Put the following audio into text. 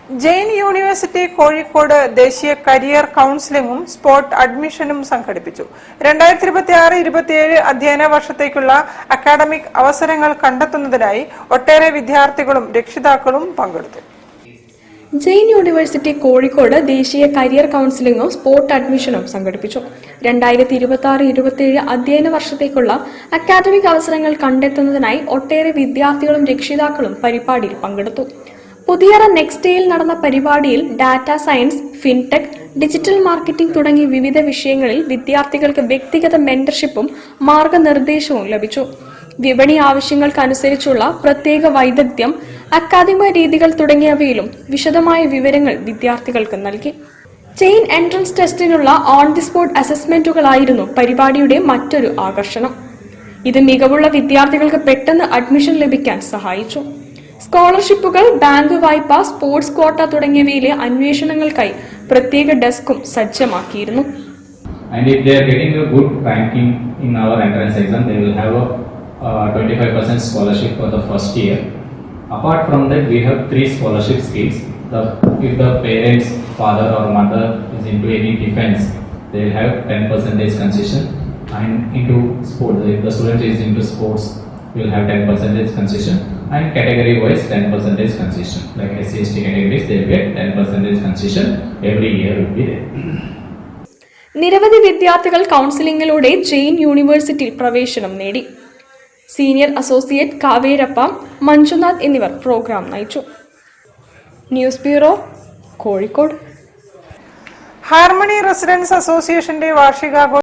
Jain university Kozhikode ദേശീയ career കൗൺസിലിംഗും spot അഡ്മിഷനും സംഘടിപ്പിച്ചു. 2026-27 അധ്യയന വർഷത്തേക്കുള്ള അക്കാഡമിക് അവസരങ്ങൾ കണ്ടെത്തുന്നതിനായി ഒട്ടേറെ വിദ്യാർത്ഥികളും രക്ഷിതാക്കളും പങ്കെടുത്തു. ജെയിൻ യൂണിവേഴ്സിറ്റി കോഴിക്കോട് ദേശീയ കരിയർ കൗൺസിലിംഗും സ്പോട്ട് അഡ്മിഷനും സംഘടിപ്പിച്ചു. 2026-27 അധ്യയന വർഷത്തേക്കുള്ള അക്കാഡമിക് അവസരങ്ങൾ കണ്ടെത്തുന്നതിനായി ഒട്ടേറെ വിദ്യാർത്ഥികളും രക്ഷിതാക്കളും പരിപാടിയിൽ പങ്കെടുത്തു. പുതിയറ നെക്സ്റ്റേയിൽ നടന്ന പരിപാടിയിൽ data science, fintech, digital marketing തുടങ്ങി വിവിധ വിഷയങ്ങളിൽ വിദ്യാർത്ഥികൾക്ക് വ്യക്തിഗത മെന്റർഷിപ്പും മാർഗനിർദ്ദേശവും ലഭിച്ചു. വിപണി ആവശ്യങ്ങൾക്കനുസരിച്ചുള്ള പ്രത്യേക വൈദഗ്ധ്യം, അക്കാദമിക രീതികൾ തുടങ്ങിയവയിലും വിശദമായ വിവരങ്ങൾ വിദ്യാർത്ഥികൾക്ക് നൽകി. ചെയിൻ എൻട്രൻസ് ടെസ്റ്റിനുള്ള ഓൺ ദി സ്പോട്ട് അസസ്മെന്റുകളായിരുന്നു പരിപാടിയുടെ മറ്റൊരു ആകർഷണം. ഇത് മികവുള്ള വിദ്യാർത്ഥികൾക്ക് പെട്ടെന്ന് അഡ്മിഷൻ ലഭിക്കാൻ സഹായിച്ചു. സ്കോളർഷിപ്പുകൾ, ബാങ്ക് വായ്പ, സ്പോർട്സ് ക്വാട്ട തുടങ്ങിയവയിലെ അന്വേഷണങ്ങൾക്കായി പ്രത്യേക ഡെസ്കും സജ്ജമാക്കിയിരുന്നു. And if they are getting a good ranking in our entrance exam, they will have a 25% scholarship for the first year. Apart from that, we have 3 scholarship schemes. If the parents, father or mother is into any defense, they will have 10% concession. And into sport, if the student is into sports, we will have 10% concession. And category wise 10% concession. Like SC/ST categories, they will get 10% concession every year will be there. നിരവധി വിദ്യാർത്ഥികൾ കൗൺസിലിംഗിലൂടെ ജെയിൻ യൂണിവേഴ്സിറ്റിയിൽ പ്രവേശനം നേടി. Senior associate കാവേരപ്പ, Manjunath എന്നിവർ programme നയിച്ചു. News bureau, Kozhikode. Harmony residents അസോസിയേഷന്റെ വാർഷികാഘോഷം